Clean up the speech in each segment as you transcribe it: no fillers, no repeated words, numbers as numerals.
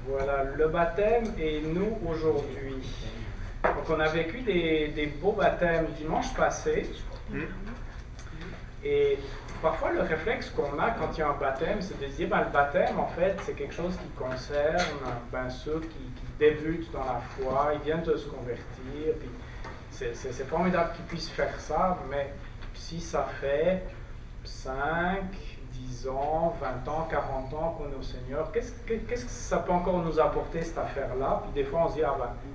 Voilà, le baptême et nous aujourd'hui. Donc on a vécu des beaux baptêmes dimanche passé. Et parfois le réflexe qu'on a quand il y a un baptême, c'est de se dire, le baptême en fait c'est quelque chose qui concerne ceux qui débutent dans la foi, ils viennent de se convertir. Puis c'est formidable qu'ils puissent faire ça, mais si ça fait 5, 10 ans, 20 ans, 40 ans qu'on est au Seigneur, qu'est-ce que ça peut encore nous apporter cette affaire-là? Puis des fois on se dit,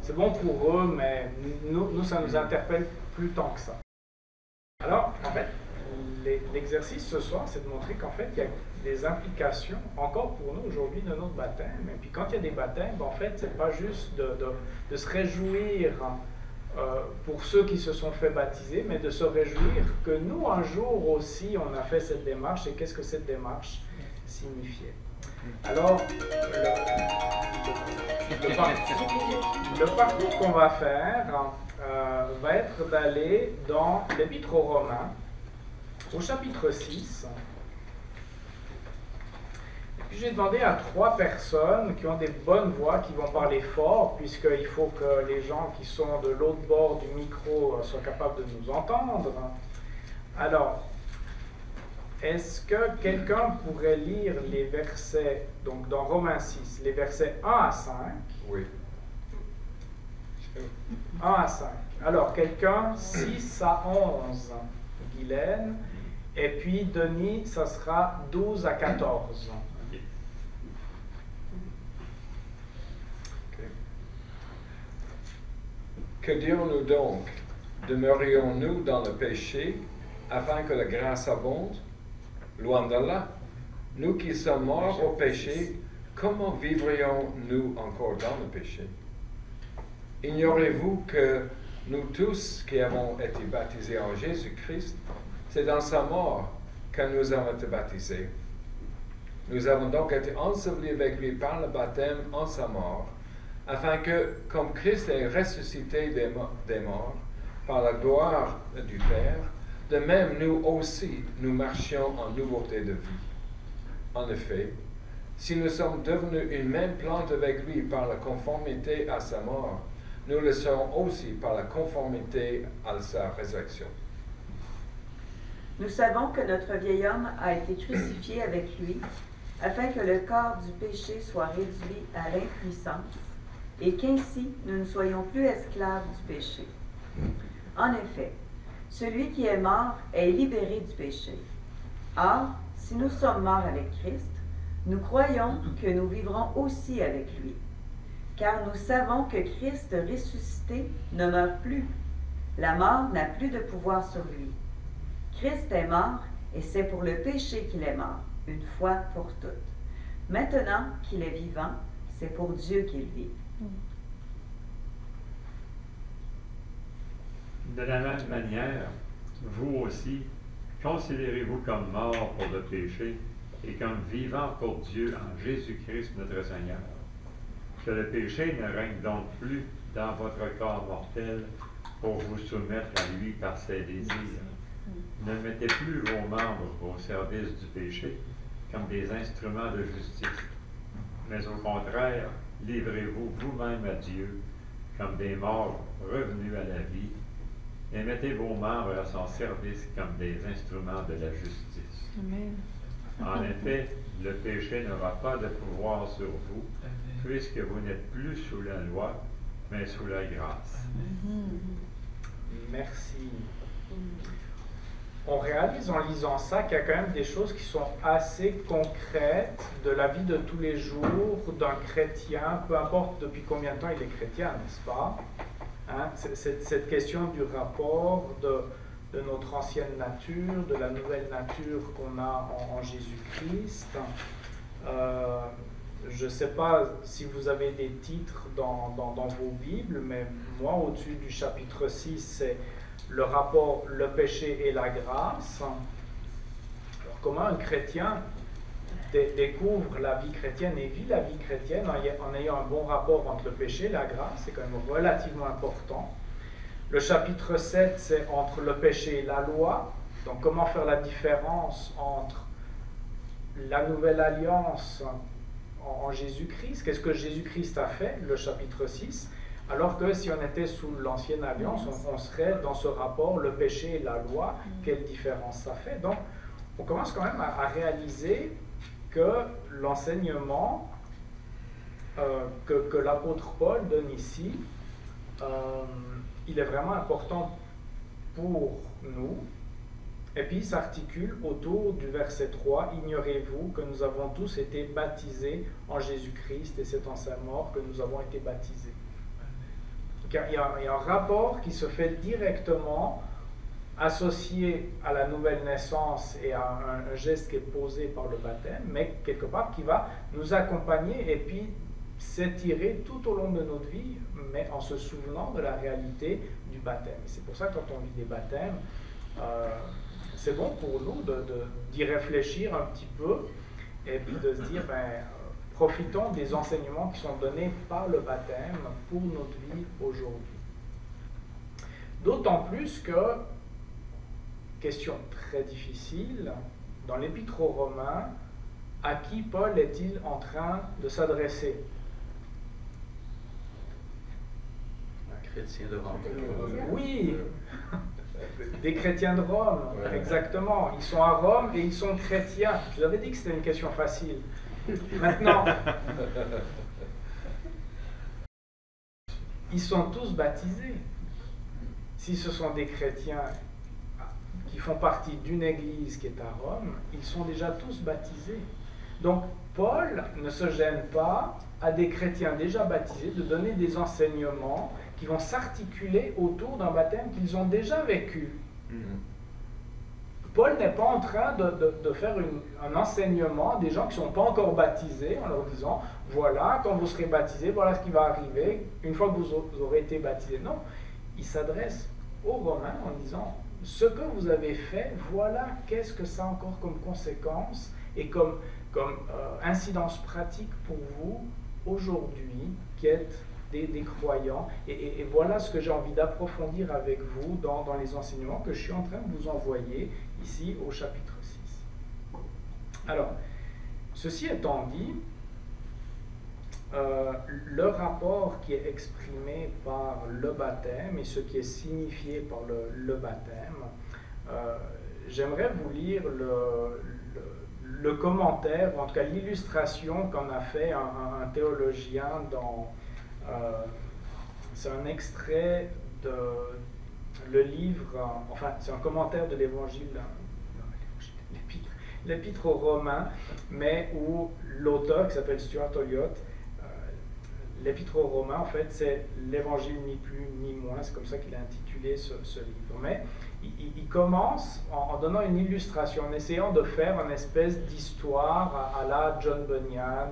c'est bon pour eux, mais nous ça nous interpelle plus tant que ça. Alors, en fait, l'exercice ce soir, c'est de montrer qu'en fait, il y a des implications encore pour nous aujourd'hui de notre baptême. Et puis quand il y a des baptêmes, en fait, c'est pas juste de se réjouir pour ceux qui se sont fait baptiser, mais de se réjouir que nous, un jour aussi, on a fait cette démarche et qu'est-ce que cette démarche signifiait. Alors, le parcours qu'on va faire va être d'aller dans l'Épître aux Romains, au chapitre 6. Et puis j'ai demandé à 3 personnes qui ont des bonnes voix, qui vont parler fort, puisqu'il faut que les gens qui sont de l'autre bord du micro soient capables de nous entendre. Alors, est-ce que quelqu'un pourrait lire les versets, donc dans Romains 6, les versets 1 à 5? Oui. 1 à 5. Alors, quelqu'un, 6 à 11, Guylaine. Et puis, Denis, ça sera 12 à 14. Okay. Que dirons-nous donc? Demeurions-nous dans le péché afin que la grâce abonde? Loin de là. Nous qui sommes morts au péché, comment vivrions-nous encore dans le péché? Ignorez-vous que nous tous qui avons été baptisés en Jésus-Christ, c'est dans sa mort que nous avons été baptisés. Nous avons donc été ensevelis avec lui par le baptême en sa mort, afin que, comme Christ est ressuscité des morts par la gloire du Père, de même nous aussi, nous marchions en nouveauté de vie. En effet, si nous sommes devenus une même plante avec lui par la conformité à sa mort, nous le serons aussi par la conformité à sa résurrection. Nous savons que notre vieil homme a été crucifié avec lui, afin que le corps du péché soit réduit à l'impuissance, et qu'ainsi nous ne soyons plus esclaves du péché. En effet, celui qui est mort est libéré du péché. Or, si nous sommes morts avec Christ, nous croyons que nous vivrons aussi avec lui. Car nous savons que Christ ressuscité ne meurt plus. La mort n'a plus de pouvoir sur lui. Christ est mort et c'est pour le péché qu'il est mort, une fois pour toutes. Maintenant qu'il est vivant, c'est pour Dieu qu'il vit. De la même manière, vous aussi, considérez-vous comme morts pour le péché et comme vivants pour Dieu en Jésus-Christ notre Seigneur. Que le péché ne règne donc plus dans votre corps mortel pour vous soumettre à lui par ses désirs. Ne mettez plus vos membres au service du péché comme des instruments de justice, mais au contraire, livrez-vous vous-même à Dieu comme des morts revenus à la vie, et mettez vos membres à son service comme des instruments de la justice. Amen. En effet, le péché n'aura pas de pouvoir sur vous, puisque vous n'êtes plus sous la loi, mais sous la grâce. Merci. On réalise en lisant ça qu'il y a quand même des choses qui sont assez concrètes de la vie de tous les jours d'un chrétien, peu importe depuis combien de temps il est chrétien, n'est-ce pas? Cette question du rapport de notre ancienne nature, de la nouvelle nature qu'on a en Jésus-Christ. Je ne sais pas si vous avez des titres dans vos Bibles, mais moi, au-dessus du chapitre 6, c'est le rapport, le péché et la grâce. Alors, comment un chrétien découvre la vie chrétienne et vit la vie chrétienne en ayant un bon rapport entre le péché et la grâce, c'est quand même relativement important. Le chapitre 7, c'est entre le péché et la loi. Donc, comment faire la différence entre la nouvelle alliance en Jésus-Christ. Qu'est-ce que Jésus-Christ a fait, le chapitre 6? Alors que si on était sous l'ancienne alliance, on serait dans ce rapport, le péché et la loi, quelle différence ça fait? Donc, on commence quand même à réaliser que l'enseignement que l'apôtre Paul donne ici, il est vraiment important pour nous. Et puis il s'articule autour du verset 3, « Ignorez-vous que nous avons tous été baptisés en Jésus-Christ et c'est en sa mort que nous avons été baptisés. » Il y a un rapport qui se fait directement associé à la nouvelle naissance et à un geste qui est posé par le baptême, mais quelque part qui va nous accompagner et puis s'étirer tout au long de notre vie, mais en se souvenant de la réalité du baptême. C'est pour ça que quand on vit des baptêmes, c'est bon pour nous d'y réfléchir un petit peu et puis de se dire, profitons des enseignements qui sont donnés par le baptême pour notre vie aujourd'hui. D'autant plus que, question très difficile, dans l'Épître aux Romains, à qui Paul est-il en train de s'adresser? Un chrétien de Rome. Oui, des chrétiens de Rome, exactement. Ils sont à Rome et ils sont chrétiens. Je vous avais dit que c'était une question facile. Maintenant, ils sont tous baptisés. Si ce sont des chrétiens qui font partie d'une église qui est à Rome, ils sont déjà tous baptisés. Donc, Paul ne se gêne pas à des chrétiens déjà baptisés de donner des enseignements qui vont s'articuler autour d'un baptême qu'ils ont déjà vécu. Paul n'est pas en train de faire un enseignement à des gens qui ne sont pas encore baptisés en leur disant, voilà, quand vous serez baptisés, voilà ce qui va arriver une fois que vous aurez été baptisés. Non, il s'adresse aux Romains en disant, ce que vous avez fait, voilà qu'est-ce que ça a encore comme conséquence et comme incidence pratique pour vous aujourd'hui qui êtes des croyants. Et voilà ce que j'ai envie d'approfondir avec vous dans les enseignements que je suis en train de vous envoyer ici au chapitre 6. Alors, ceci étant dit, le rapport qui est exprimé par le baptême et ce qui est signifié par le baptême, j'aimerais vous lire le commentaire, ou en tout cas l'illustration qu'en a fait un théologien dans... c'est un extrait de le livre, enfin c'est un commentaire de l'évangile, l'épître aux Romains, mais où l'auteur qui s'appelle Stuart Olyott, l'épître aux Romains en fait c'est l'évangile ni plus ni moins, c'est comme ça qu'il a intitulé ce livre. Mais il commence en donnant une illustration, en essayant de faire une espèce d'histoire à la John Bunyan,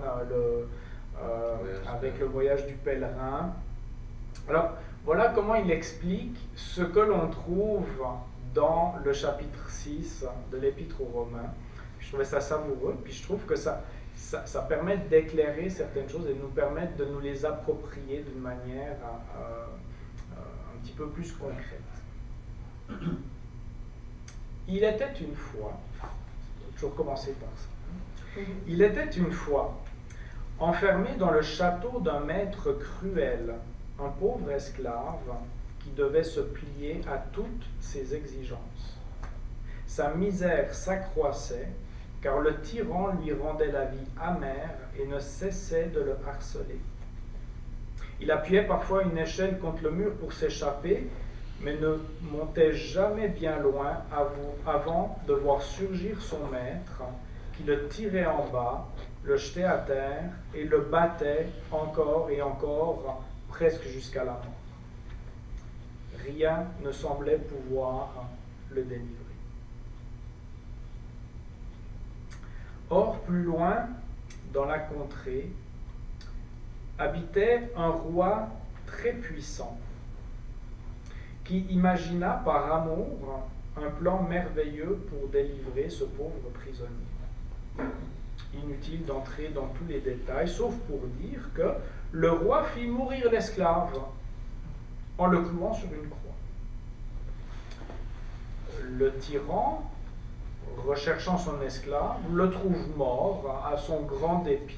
avec le voyage du pèlerin. Alors, voilà comment il explique ce que l'on trouve dans le chapitre 6 de l'Épître aux Romains. Je trouvais ça savoureux, puis je trouve que ça permet d'éclairer certaines choses et de nous permettre de nous les approprier d'une manière un petit peu plus concrète. Il était une fois, je vais toujours commencer par ça, il était une fois enfermé dans le château d'un maître cruel, un pauvre esclave qui devait se plier à toutes ses exigences. Sa misère s'accroissait, car le tyran lui rendait la vie amère et ne cessait de le harceler. Il appuyait parfois une échelle contre le mur pour s'échapper, mais ne montait jamais bien loin avant de voir surgir son maître, qui le tirait en bas, le jetait à terre et le battait encore et encore, presque jusqu'à la mort. Rien ne semblait pouvoir le délivrer. Or, plus loin, dans la contrée, habitait un roi très puissant, qui imagina par amour un plan merveilleux pour délivrer ce pauvre prisonnier. Inutile d'entrer dans tous les détails, sauf pour dire que le roi fit mourir l'esclave en le clouant sur une croix. Le tyran, recherchant son esclave, le trouve mort à son grand dépit.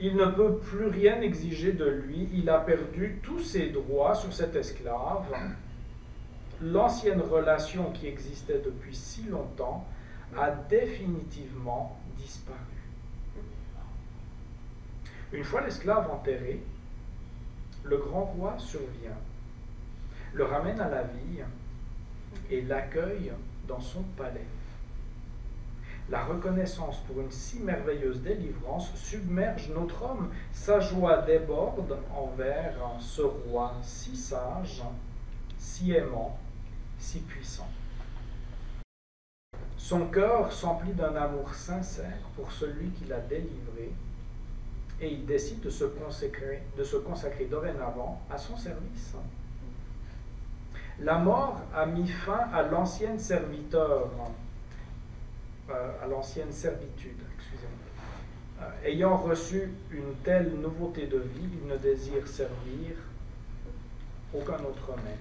Il ne peut plus rien exiger de lui. Il a perdu tous ses droits sur cet esclave. L'ancienne relation qui existait depuis si longtemps a définitivement disparu. Une fois l'esclave enterré, le grand roi survient, le ramène à la vie et l'accueille dans son palais. La reconnaissance pour une si merveilleuse délivrance submerge notre homme. Sa joie déborde envers ce roi si sage, si aimant, si puissant. Son cœur s'emplit d'un amour sincère pour celui qui l'a délivré et il décide de se consacrer dorénavant à son service. La mort a mis fin à l'ancienne servitude, excusez-moi. Ayant reçu une telle nouveauté de vie, il ne désire servir aucun autre maître.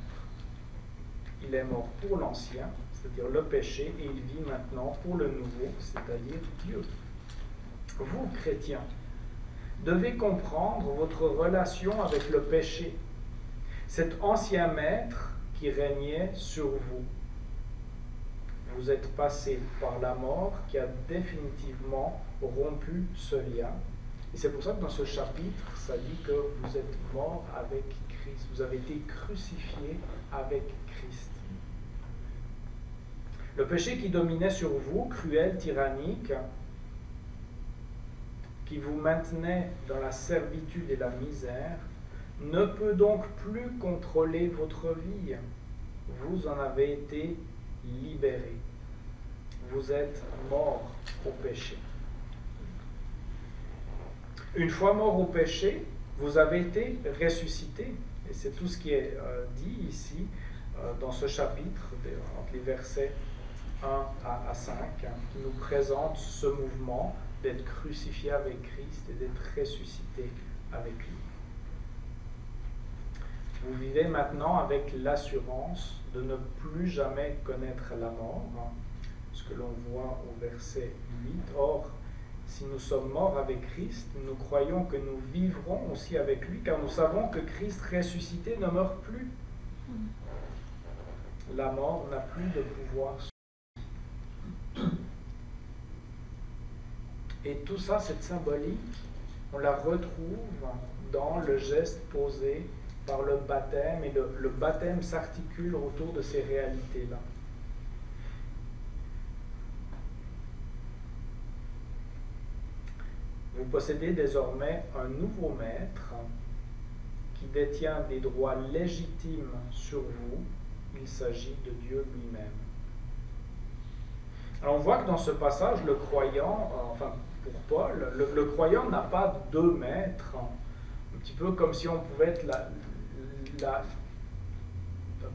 Il est mort pour l'ancien, c'est-à-dire le péché, et il vit maintenant pour le nouveau, c'est-à-dire Dieu. Vous, chrétiens, devez comprendre votre relation avec le péché, cet ancien maître qui régnait sur vous. Vous êtes passé par la mort qui a définitivement rompu ce lien. Et c'est pour ça que dans ce chapitre, ça dit que vous êtes morts avec Christ. Vous avez été crucifiés avec Christ. Le péché qui dominait sur vous, cruel, tyrannique, qui vous maintenait dans la servitude et la misère, ne peut donc plus contrôler votre vie. Vous en avez été libérés. Vous êtes morts au péché. Une fois mort au péché, vous avez été ressuscités. Et c'est tout ce qui est dit ici dans ce chapitre, entre les versets 1 à 5, qui nous présente ce mouvement d'être crucifié avec Christ et d'être ressuscité avec lui. Vous vivez maintenant avec l'assurance de ne plus jamais connaître la mort, ce que l'on voit au verset 8. Or, si nous sommes morts avec Christ, nous croyons que nous vivrons aussi avec lui, car nous savons que Christ ressuscité ne meurt plus. La mort n'a plus de pouvoir sur lui. Et tout ça, cette symbolique, on la retrouve dans le geste posé par le baptême, et le baptême s'articule autour de ces réalités-là. Vous possédez désormais un nouveau maître qui détient des droits légitimes sur vous. Il s'agit de Dieu lui-même. Alors on voit que dans ce passage, le croyant, enfin pour Paul, le croyant n'a pas deux maîtres, un petit peu comme si on pouvait être un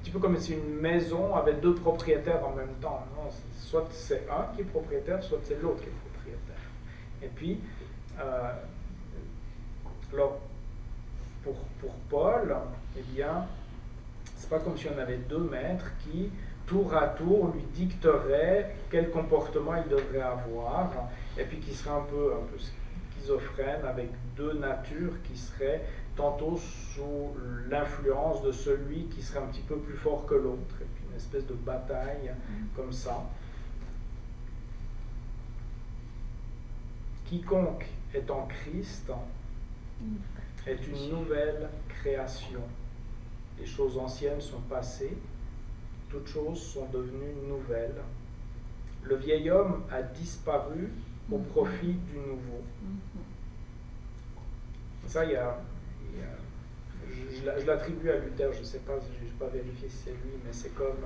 petit peu comme si une maison avait deux propriétaires en même temps. Non, soit c'est un qui est propriétaire, soit c'est l'autre qui est propriétaire. Et puis, alors, pour Paul, eh bien, c'est pas comme si on avait deux maîtres qui, tour à tour, lui dicteraient quel comportement il devrait avoir, et puis qui serait un peu schizophrène, avec deux natures qui seraient tantôt sous l'influence de celui qui serait un petit peu plus fort que l'autre, et puis une espèce de bataille comme ça. Quiconque est en Christ est une nouvelle création. Les choses anciennes sont passées, toutes choses sont devenues nouvelles. Le vieil homme a disparu au profit du nouveau. Ça, je l'attribue à Luther, je ne sais pas, je n'ai pas vérifié si c'est lui, mais c'est comme,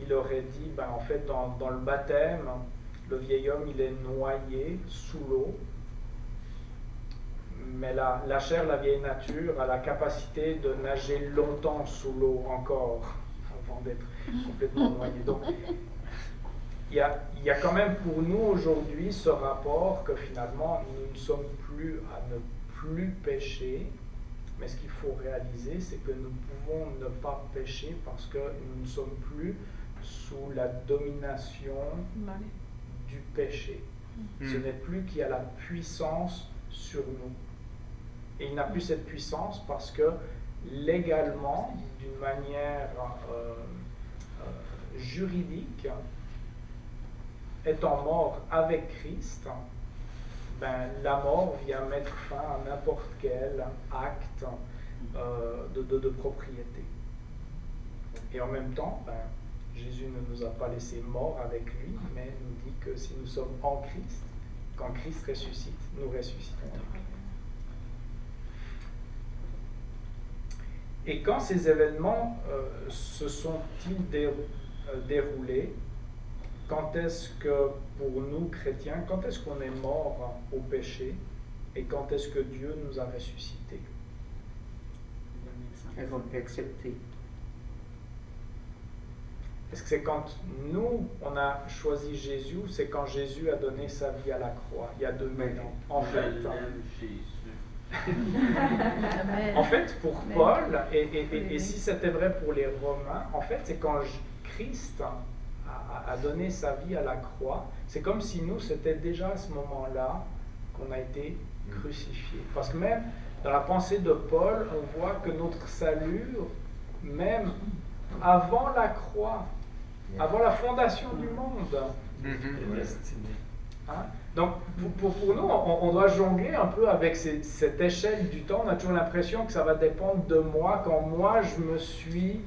il aurait dit, en fait, dans le baptême, le vieil homme, il est noyé sous l'eau, mais la chair, la vieille nature, a la capacité de nager longtemps sous l'eau encore, avant d'être complètement noyé. Donc, il y a quand même pour nous aujourd'hui ce rapport que finalement, nous ne sommes plus à ne plus pécher, mais ce qu'il faut réaliser, c'est que nous pouvons ne pas pécher parce que nous ne sommes plus sous la domination du péché. Ce n'est plus qui a la puissance sur nous. Et il n'a plus cette puissance parce que légalement, d'une manière juridique, étant mort avec Christ, ben, la mort vient mettre fin à n'importe quel acte de propriété. Et en même temps, ben, Jésus ne nous a pas laissés morts avec lui, mais nous dit que si nous sommes en Christ, quand Christ ressuscite, nous ressuscitons avec lui. Et quand ces événements se sont-ils déroulés, quand est-ce que, pour nous chrétiens, quand est-ce qu'on est mort au péché et quand est-ce que Dieu nous a ressuscités? Elles ont été acceptées. Est-ce que c'est quand nous, on a choisi Jésus, ou c'est quand Jésus a donné sa vie à la croix, il y a 2000 ans? En fait, pour Paul, et si c'était vrai pour les Romains, en fait, c'est quand Christ a donné sa vie à la croix, c'est comme si nous, c'était déjà à ce moment-là qu'on a été crucifiés. Parce que même dans la pensée de Paul, on voit que notre salut, même avant la croix, avant la fondation du monde, est destiné. Hein? Donc, pour nous, on doit jongler un peu avec cette échelle du temps. On a toujours l'impression que ça va dépendre de moi, quand moi je me suis,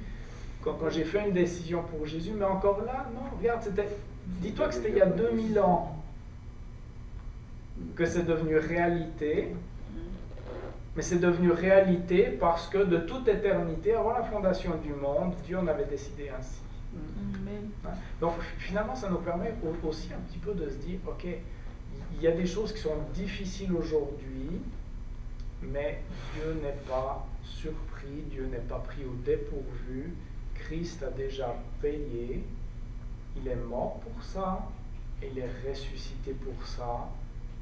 quand j'ai fait une décision pour Jésus. Mais encore là, non, regarde, dis-toi que c'était il y a 2000 ans que c'est devenu réalité. Mais c'est devenu réalité parce que de toute éternité, avant la fondation du monde, Dieu en avait décidé ainsi. Hein? Donc finalement, ça nous permet aussi un petit peu de se dire, ok, il y a des choses qui sont difficiles aujourd'hui, mais Dieu n'est pas surpris, Dieu n'est pas pris au dépourvu. Christ a déjà payé, il est mort pour ça, et il est ressuscité pour ça,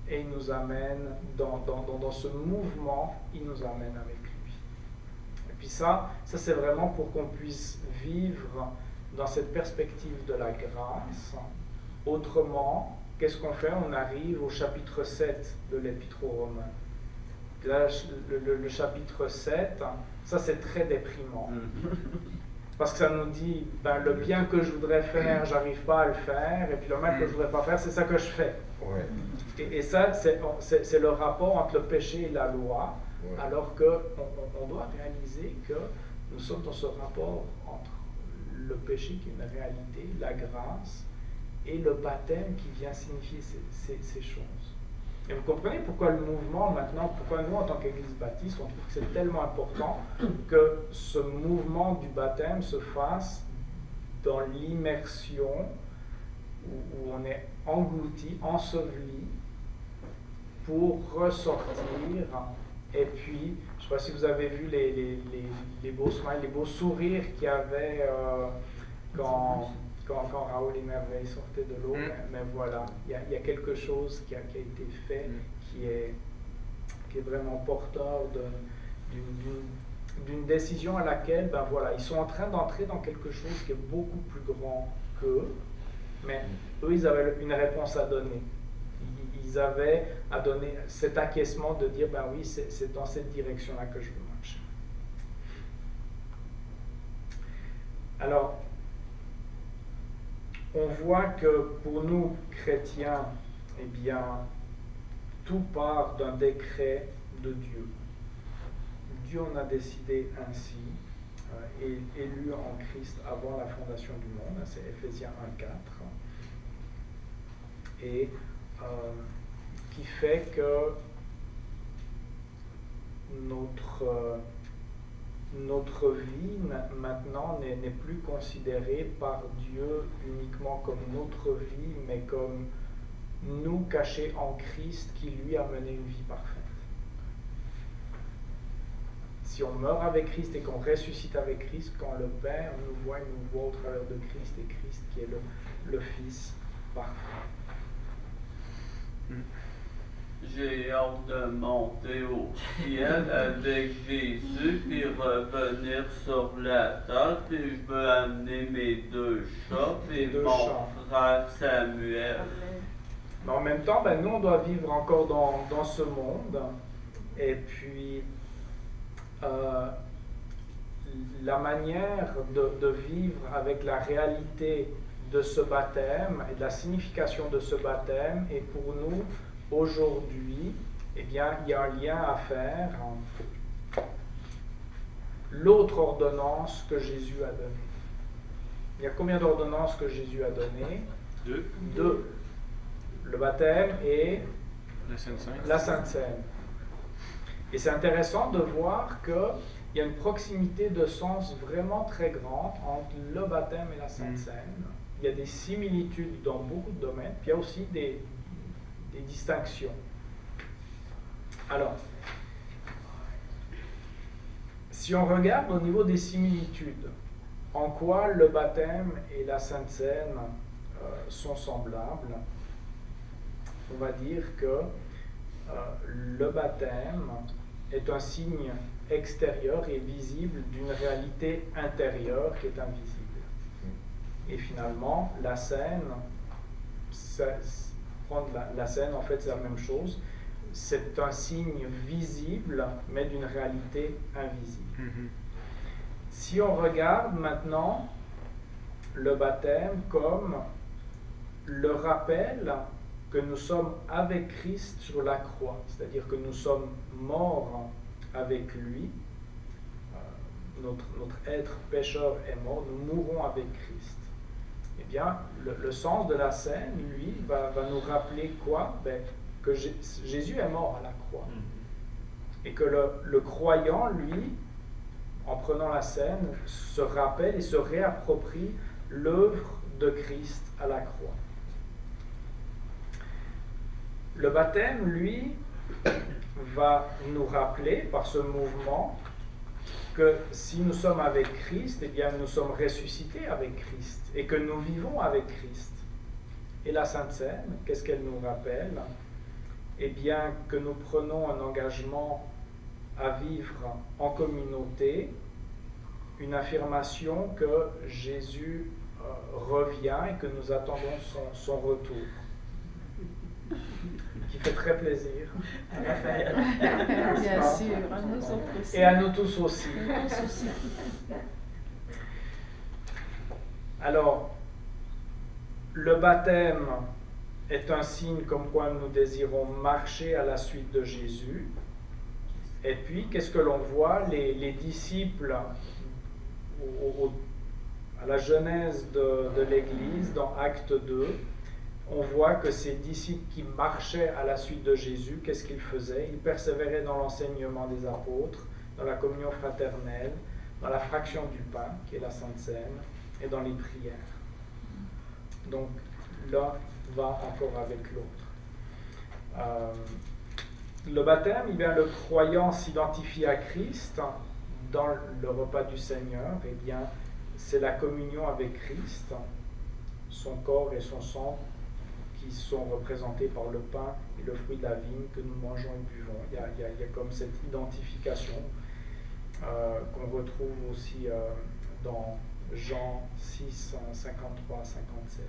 et il nous amène dans ce mouvement, il nous amène avec lui. Et puis ça c'est vraiment pour qu'on puisse vivre dans cette perspective de la grâce. Autrement, qu'est-ce qu'on fait? On arrive au chapitre 7 de l'Épître aux Romains. Là, le chapitre 7, ça c'est très déprimant. Parce que ça nous dit, ben, le bien que je voudrais faire, j'arrive pas à le faire, et puis le mal que je voudrais pas faire, c'est ça que je fais. Ouais. Et ça, c'est le rapport entre le péché et la loi, alors qu'on doit réaliser que nous sommes dans ce rapport entre le péché qui est une réalité, la grâce, et le baptême qui vient signifier ces choses. Et vous comprenez pourquoi le mouvement maintenant, pourquoi nous en tant qu'Église baptiste, on trouve que c'est tellement important que ce mouvement du baptême se fasse dans l'immersion où on est englouti, enseveli pour ressortir. Et puis, je ne sais pas si vous avez vu les beaux smiles, les beaux sourires qu'il y avait quand Raoul et Merveille sortaient de l'eau, mais voilà, il y a quelque chose qui a été fait qui est vraiment porteur d'une décision à laquelle, ben voilà, ils sont en train d'entrer dans quelque chose qui est beaucoup plus grand qu'eux, mais eux, ils avaient une réponse à donner. Ils avaient à donner cet acquiescement de dire, ben oui, c'est dans cette direction-là que je veux marcher. Alors, on voit que pour nous, chrétiens, eh bien, tout part d'un décret de Dieu. Dieu en a décidé ainsi, élu en Christ avant la fondation du monde, c'est Éphésiens 1,4, et qui fait que notre vie maintenant n'est plus considérée par Dieu uniquement comme notre vie, mais comme nous cachés en Christ qui lui a mené une vie parfaite. Si on meurt avec Christ et qu'on ressuscite avec Christ, quand le Père nous voit, il nous voit au travers de Christ, et Christ qui est le Fils parfait. J'ai hâte de monter au ciel avec Jésus, puis revenir sur la terre, puis je veux amener mes 2 chats, et mon frère Samuel. Mais en même temps, nous, on doit vivre encore dans ce monde. Et puis, la manière de vivre avec la réalité de ce baptême et de la signification de ce baptême, et pour nous, aujourd'hui, eh bien, il y a un lien à faire entre l'autre ordonnance que Jésus a donnée. Il y a combien d'ordonnances que Jésus a données? Deux. Le baptême et la Sainte Seine. Et c'est intéressant de voir qu'il y a une proximité de sens vraiment très grande entre le baptême et la Sainte Seine. Il y a des similitudes dans beaucoup de domaines, puis il y a aussi des distinctions. Alors, si on regarde au niveau des similitudes, en quoi le baptême et la Sainte Seine sont semblables, on va dire que le baptême est un signe extérieur et visible d'une réalité intérieure qui est invisible. Et finalement, la Seine, prendre la Seine, en fait, c'est la même chose. C'est un signe visible, mais d'une réalité invisible. Si on regarde maintenant le baptême comme le rappel que nous sommes avec Christ sur la croix, c'est-à-dire que nous sommes morts avec lui, notre être pécheur est mort, nous mourrons avec Christ. Eh bien, le sens de la scène, lui, va nous rappeler quoi? Que Jésus est mort à la croix. Et que le croyant, lui, en prenant la scène, se rappelle et se réapproprie l'œuvre de Christ à la croix. Le baptême, lui, va nous rappeler par ce mouvement que si nous sommes avec Christ, eh bien nous sommes ressuscités avec Christ et que nous vivons avec Christ. Et la Sainte Seine, qu'est-ce qu'elle nous rappelle? Eh bien que nous prenons un engagement à vivre en communauté, une affirmation que Jésus revient et que nous attendons son retour. Qui fait très plaisir à Raphaël. Bien sûr, à nous autres aussi. Et à nous tous aussi. Alors, le baptême est un signe comme quoi nous désirons marcher à la suite de Jésus. Et puis, qu'est-ce que l'on voit? Les disciples, à la genèse de l'Église, dans Acte 2, on voit que ces disciples qui marchaient à la suite de Jésus, qu'est-ce qu'ils faisaient? Ils persévéraient dans l'enseignement des apôtres, dans la communion fraternelle, dans la fraction du pain, qui est la Sainte Seine, et dans les prières. Donc, l'un va encore avec l'autre. Le baptême, eh bien, le croyant s'identifie à Christ dans le repas du Seigneur. Eh bien, c'est la communion avec Christ, son corps et son sang, qui sont représentés par le pain et le fruit de la vigne que nous mangeons et buvons. Il y a comme cette identification qu'on retrouve aussi dans Jean 6, 53, 57.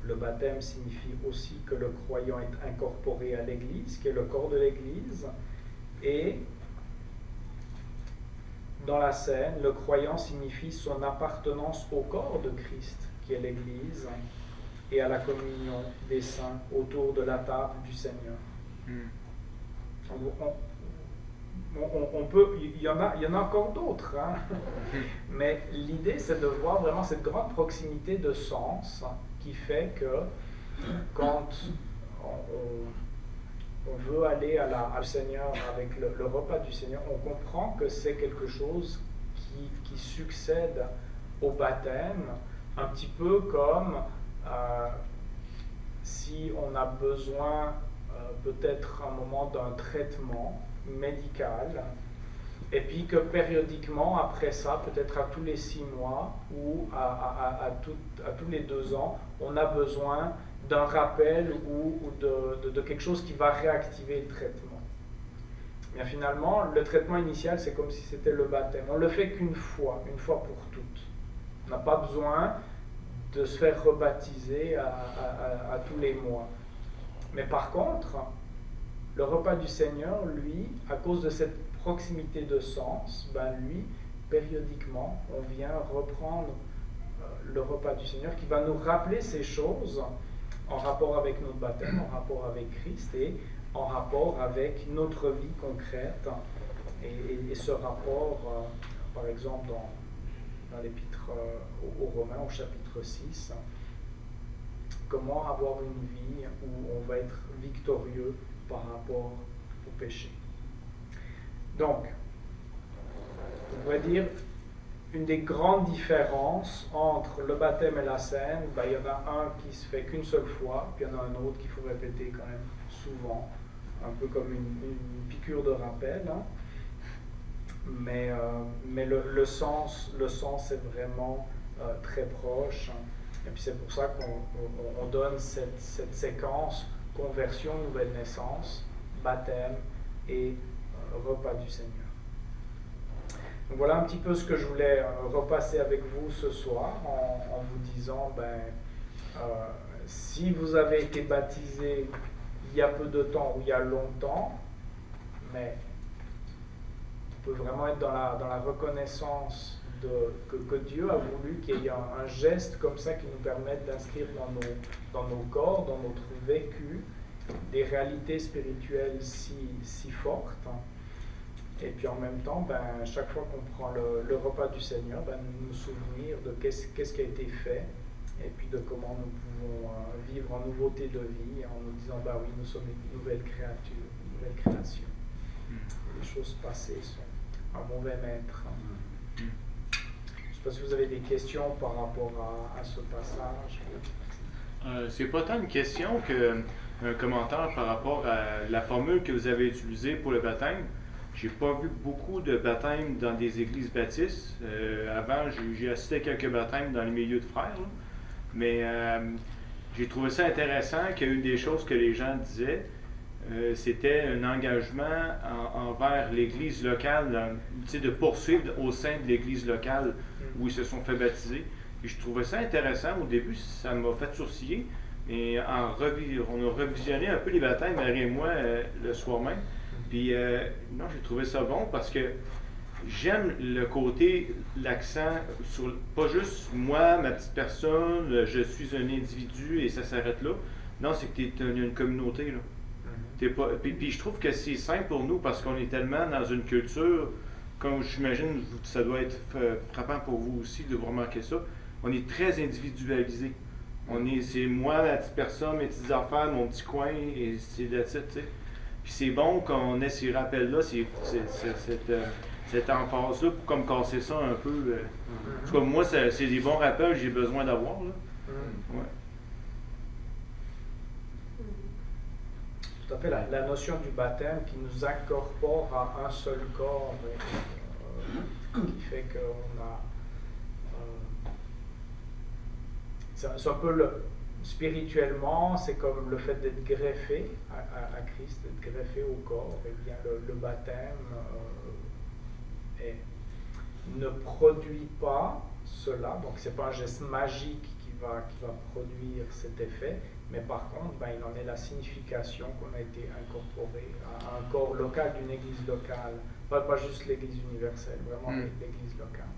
Le baptême signifie aussi que le croyant est incorporé à l'Église, qui est le corps de l'Église, et dans la scène, le croyant signifie son appartenance au corps de Christ, qui est l'Église, et à la communion des saints autour de la table du Seigneur. On peut, il y en a encore d'autres, hein? Mais l'idée c'est de voir vraiment cette grande proximité de sens qui fait que quand on veut aller au Seigneur avec le repas du Seigneur, on comprend que c'est quelque chose qui succède au baptême, un petit peu comme si on a besoin peut-être un moment d'un traitement médical, et puis que périodiquement après ça, peut-être à tous les 6 mois ou à tous les 2 ans, on a besoin d'un rappel ou de quelque chose qui va réactiver le traitement. Mais finalement, le traitement initial, c'est comme si c'était le baptême. On ne le fait qu'une fois pour toutes. On n'a pas besoin de se faire rebaptiser à tous les mois. Mais par contre, le repas du Seigneur, lui, à cause de cette proximité de sens, lui, périodiquement, on vient reprendre le repas du Seigneur qui va nous rappeler ces choses en rapport avec notre baptême, en rapport avec Christ et en rapport avec notre vie concrète. Et ce rapport, par exemple, dans l'épître aux Romains, au chapitre 6, comment avoir une vie où on va être victorieux par rapport au péché. Donc, on pourrait dire, une des grandes différences entre le baptême et la scène, il y en a un qui se fait qu'une seule fois, puis il y en a un autre qu'il faut répéter quand même souvent, un peu comme une piqûre de rappel. Hein. Mais le sens est vraiment très proche. Et puis c'est pour ça qu'on donne cette séquence conversion, nouvelle naissance, baptême et repas du Seigneur. Donc voilà un petit peu ce que je voulais repasser avec vous ce soir en vous disant, si vous avez été baptisé il y a peu de temps ou il y a longtemps, mais on peut vraiment être dans la reconnaissance que Dieu a voulu qu'il y ait un geste comme ça qui nous permette d'inscrire dans nos corps, dans notre vécu, des réalités spirituelles si fortes. Et puis en même temps, chaque fois qu'on prend le repas du Seigneur, nous souvenir de qu'est-ce qui a été fait et puis de comment nous pouvons vivre en nouveauté de vie en nous disant, oui, nous sommes une nouvelle créature, une nouvelle création. Les choses passées sont un mauvais maître. Je ne sais pas si vous avez des questions par rapport à ce passage. C'est pas tant une question qu'un commentaire par rapport à la formule que vous avez utilisée pour le baptême. J'ai pas vu beaucoup de baptêmes dans des églises baptistes. Avant, j'ai assisté à quelques baptêmes dans les milieux de frères. Là. Mais j'ai trouvé ça intéressant qu'une des choses que les gens disaient, c'était un engagement envers l'église locale, de poursuivre au sein de l'église locale où ils se sont fait baptiser. Et je trouvais ça intéressant. Au début, ça m'a fait sourciller. Et on a revisionné un peu les baptêmes, Marie et moi, le soir même. Puis, non, j'ai trouvé ça bon parce que j'aime le côté, l'accent sur, pas juste moi, ma petite personne, je suis un individu et ça s'arrête là. Non, c'est que tu es une communauté, là. Puis je trouve que c'est simple pour nous parce qu'on est tellement dans une culture, comme j'imagine, ça doit être frappant pour vous aussi de vous remarquer ça, on est très individualisé. C'est moi, ma petite personne, mes petites affaires, mon petit coin, et c'est de ça, tu sais. Puis c'est bon qu'on ait ces rappels-là, cette emphase-là, pour comme casser ça un peu. En tout cas, moi, c'est des bons rappels que j'ai besoin d'avoir, là. Ouais. Tout à fait, la notion du baptême qui nous incorpore à un seul corps, qui fait qu'on a... c'est un peu spirituellement, c'est comme le fait d'être greffé à Christ, d'être greffé au corps. Et bien le baptême ne produit pas cela, donc c'est pas un geste magique qui va produire cet effet, mais par contre, il en est la signification qu'on a été incorporé à un corps local d'une église locale, pas juste l'église universelle, vraiment l'église locale.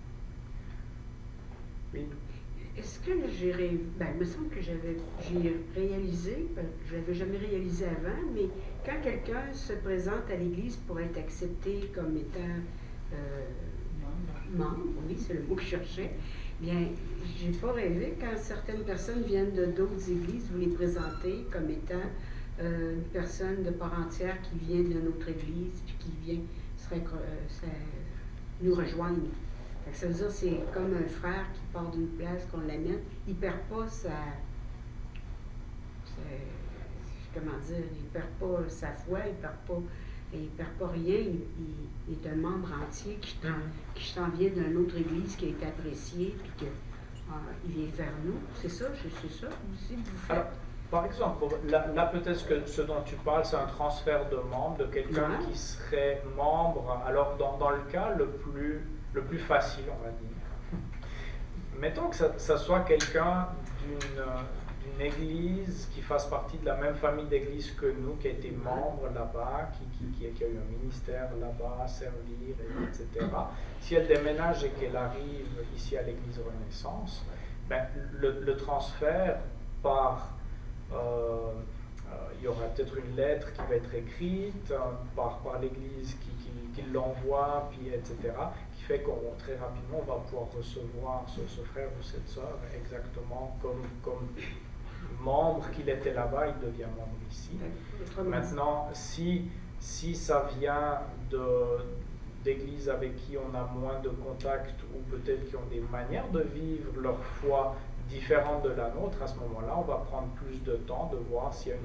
Oui. Est-ce que il me semble que j'ai réalisé, je ne l'avais jamais réalisé avant, mais quand quelqu'un se présente à l'Église pour être accepté comme étant membre, oui, c'est le mot que je cherchais, bien, j'ai pas rêvé quand certaines personnes viennent de d'autres églises, vous les présentez comme étant une personne de part entière qui vient de notre église, puis qui vient nous rejoindre. Ça veut dire que c'est comme un frère qui part d'une place, qu'on l'amène, il ne perd pas comment dire, il perd pas sa foi, il perd pas rien, il est un membre entier qui s'en vient d'une autre église qui a été appréciée, puis qu'il vient vers nous. C'est ça aussi que vous faites. Alors, par exemple, là peut-être que ce dont tu parles, c'est un transfert de membre, de quelqu'un qui serait membre. Alors dans le cas le plus facile, on va dire. Mettons que ça soit quelqu'un d'une église qui fasse partie de la même famille d'église que nous, qui a été membre là-bas, qui a eu un ministère là-bas à servir, etc. Si elle déménage et qu'elle arrive ici à l'église Renaissance, ben, le transfert par... il y aura peut-être une lettre qui va être écrite par l'église qui l'envoie, puis etc., qui fait qu'on très rapidement on va pouvoir recevoir ce frère ou cette sœur exactement comme membre qu'il était là-bas, il devient membre ici. Maintenant, si ça vient d'églises avec qui on a moins de contact ou peut-être qui ont des manières de vivre leur foi différentes de la nôtre, à ce moment-là, on va prendre plus de temps de voir s'il y a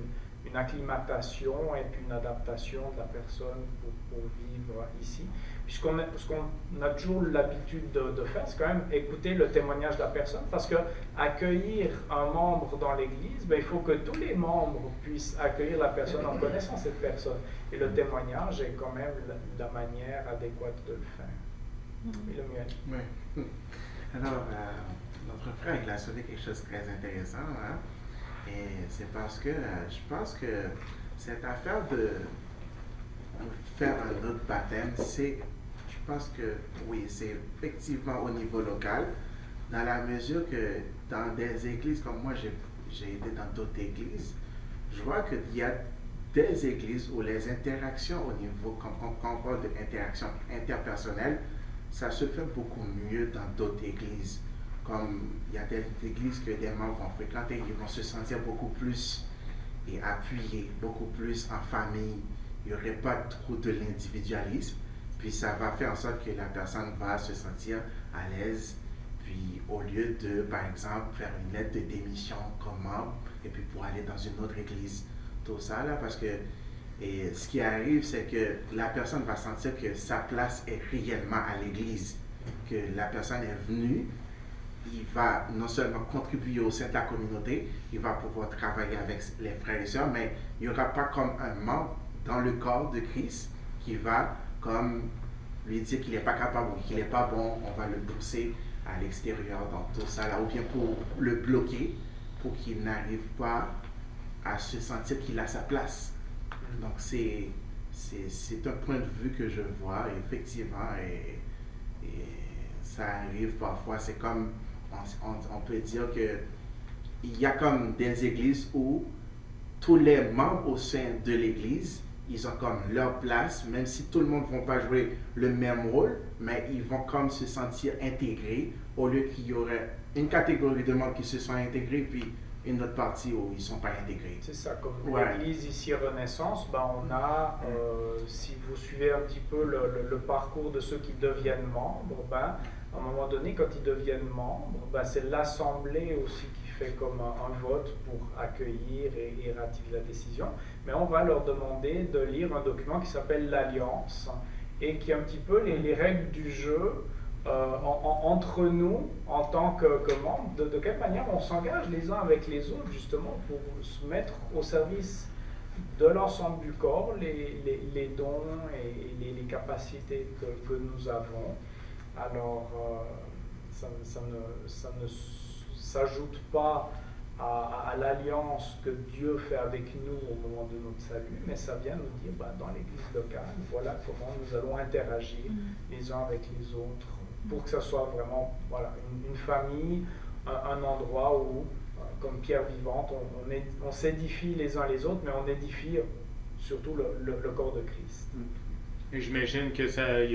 une acclimatation et puis une adaptation de la personne pour vivre ici. Puisqu'on ce qu'on a toujours l'habitude de faire, c'est quand même écouter le témoignage de la personne, parce que accueillir un membre dans l'Église, ben, il faut que tous les membres puissent accueillir la personne en connaissant cette personne. Et le témoignage est quand même la manière adéquate de le faire. Et le mieux. Oui. Alors, notre frère, il a soulevé quelque chose de très intéressant, hein? Et c'est parce que je pense que cette affaire de faire un autre baptême, je pense que oui, c'est effectivement au niveau local, dans la mesure que dans des églises comme moi, j'ai été dans d'autres églises, je vois qu'il y a des églises où les interactions au niveau, quand on parle d'interaction interpersonnelle, ça se fait beaucoup mieux dans d'autres églises. Comme il y a des églises que des membres vont fréquenter, ils vont se sentir beaucoup plus appuyés, beaucoup plus en famille. Il n'y aurait pas trop de l'individualisme. Puis ça va faire en sorte que la personne va se sentir à l'aise. Puis au lieu de, par exemple, faire une lettre de démission comme membre, et puis pour aller dans une autre église, tout ça là, parce que ce qui arrive, c'est que la personne va sentir que sa place est réellement à l'église, que la personne est venue. Il va non seulement contribuer au sein de la communauté, il va pouvoir travailler avec les frères et sœurs, mais il n'y aura pas comme un membre dans le corps de Christ qui va comme lui dire qu'il n'est pas capable ou qu'il n'est pas bon, on va le pousser à l'extérieur dans tout ça là, ou bien pour le bloquer, pour qu'il n'arrive pas à se sentir qu'il a sa place. Donc c'est un point de vue que je vois, effectivement, et ça arrive parfois, c'est comme on peut dire que il y a comme des églises où tous les membres au sein de l'église, ils ont comme leur place, même si tout le monde ne va pas jouer le même rôle, mais ils vont comme se sentir intégrés, au lieu qu'il y aurait une catégorie de membres qui se sont intégrés, puis une autre partie où ils ne sont pas intégrés. C'est ça, comme l'église ici Renaissance, ben on a, si vous suivez un petit peu le parcours de ceux qui deviennent membres, ben, à un moment donné, quand ils deviennent membres, ben, c'est l'assemblée aussi qui fait comme un vote pour accueillir et ratifier la décision. Mais on va leur demander de lire un document qui s'appelle l'Alliance et qui est un petit peu les règles du jeu entre nous en tant que membres, de quelle manière on s'engage les uns avec les autres justement pour se mettre au service de l'ensemble du corps, les dons et les capacités que nous avons. Alors, ça ne s'ajoute pas à l'alliance que Dieu fait avec nous au moment de notre salut, mais ça vient nous dire, dans l'église locale, voilà comment nous allons interagir les uns avec les autres, pour que ça soit vraiment une famille, un endroit où, comme pierre vivante, on s'édifie les uns les autres, mais on édifie surtout le corps de Christ. Et j'imagine que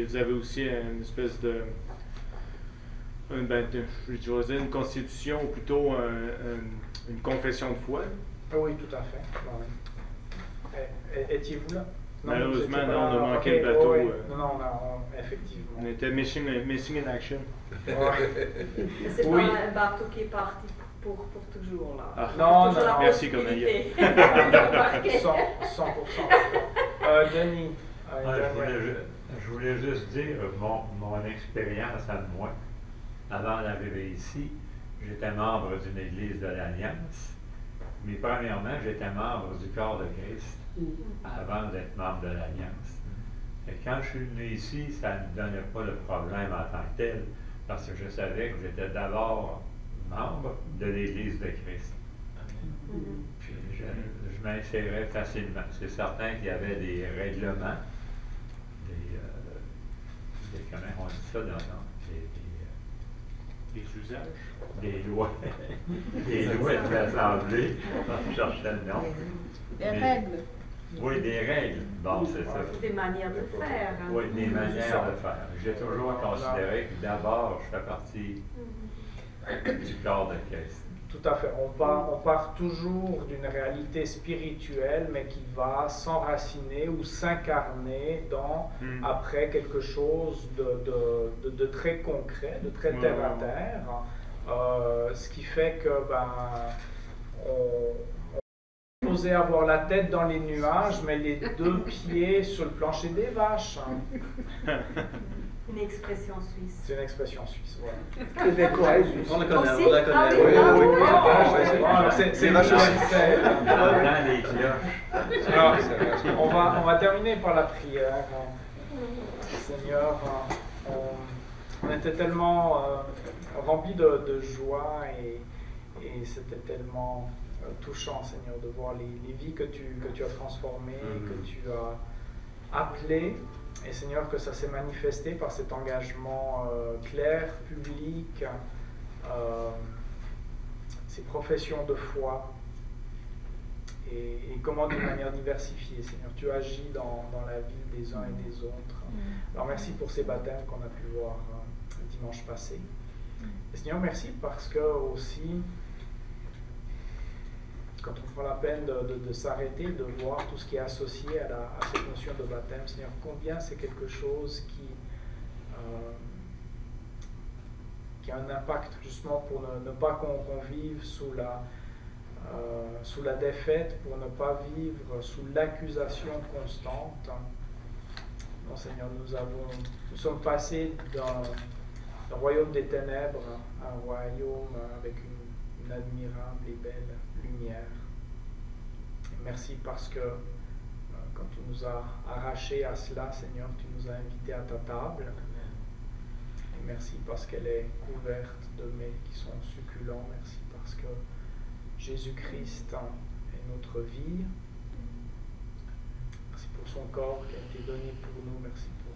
vous avez aussi une espèce de je vais dire une constitution, ou plutôt une confession de foi. Oui, tout à fait. Étiez-vous là? Non, malheureusement, non, on a manqué le bateau. Non, effectivement. On était missing in action. Mais c'est pas un bateau qui est parti pour toujours, là. Ah. Non, merci, Cornelia. 100%. Denis. Je voulais juste dire mon expérience à moi. Avant d'arriver ici, j'étais membre d'une église de l'Alliance, mais premièrement, j'étais membre du corps de Christ avant d'être membre de l'Alliance. Et quand je suis venu ici, ça ne me donnait pas de problème en tant que tel, parce que je savais que j'étais d'abord membre de l'Église de Christ. Puis je m'insérais facilement. C'est certain qu'il y avait des règlements, comment on dit ça Des usages. des lois, des lois de l'Assemblée, je cherchais le nom. Des règles. Oui, des règles. Bon, c'est ça. Des manières de faire. Hein. Oui, des manières de faire. J'ai toujours considéré que d'abord, je fais partie du corps de Christ. Tout à fait. On part toujours d'une réalité spirituelle, mais qui va s'enraciner ou s'incarner dans, après, quelque chose de très concret, de très terre à terre. Ce qui fait que, on osait avoir la tête dans les nuages, mais les deux pieds sur le plancher des vaches. Une expression suisse. C'est une expression suisse, voilà. Québécoise. On la connaît, Aussi? on la connaît. Ah oui, Oui, ah oui, oui, oui. ah oui. C'est vache Dans les cloches. Alors, on va terminer par la prière. Seigneur, on était tellement remplis de joie et c'était tellement touchant, Seigneur, de voir les vies que tu as transformées, que tu as appelées. Et Seigneur, que ça s'est manifesté par cet engagement clair, public, ces professions de foi, et comment d'une manière diversifiée, Seigneur, tu agis dans la vie des uns et des autres. Alors merci pour ces baptêmes qu'on a pu voir dimanche passé. Et Seigneur, merci parce que aussi, quand on prend la peine de s'arrêter, de voir tout ce qui est associé à cette notion de baptême, Seigneur, combien c'est quelque chose qui a un impact justement pour ne pas qu'on vive sous la défaite, pour ne pas vivre sous l'accusation constante. Non, Seigneur, nous sommes passés d'un royaume des ténèbres à un royaume avec une admirable et belle lumière. Et merci parce que quand tu nous as arrachés à cela, Seigneur, tu nous as invités à ta table. Et merci parce qu'elle est couverte de mets qui sont succulents. Merci parce que Jésus-Christ est notre vie. Merci pour son corps qui a été donné pour nous. Merci pour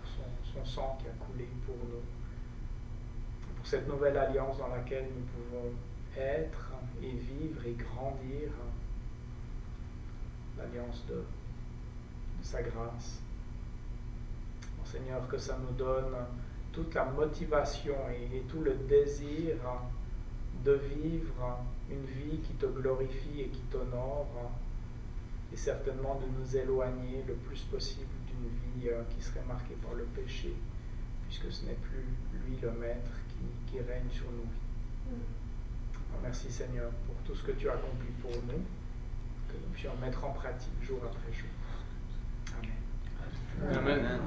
son sang qui a coulé pour nous. Pour cette nouvelle alliance dans laquelle nous pouvons être et vivre et grandir, l'alliance de sa grâce. Bon, Seigneur, que ça nous donne toute la motivation et tout le désir de vivre une vie qui te glorifie et qui t'honore, et certainement de nous éloigner le plus possible d'une vie qui serait marquée par le péché, puisque ce n'est plus lui le maître qui règne sur nos vies. Merci Seigneur pour tout ce que tu as accompli pour nous, que nous puissions mettre en pratique jour après jour. Amen. Amen.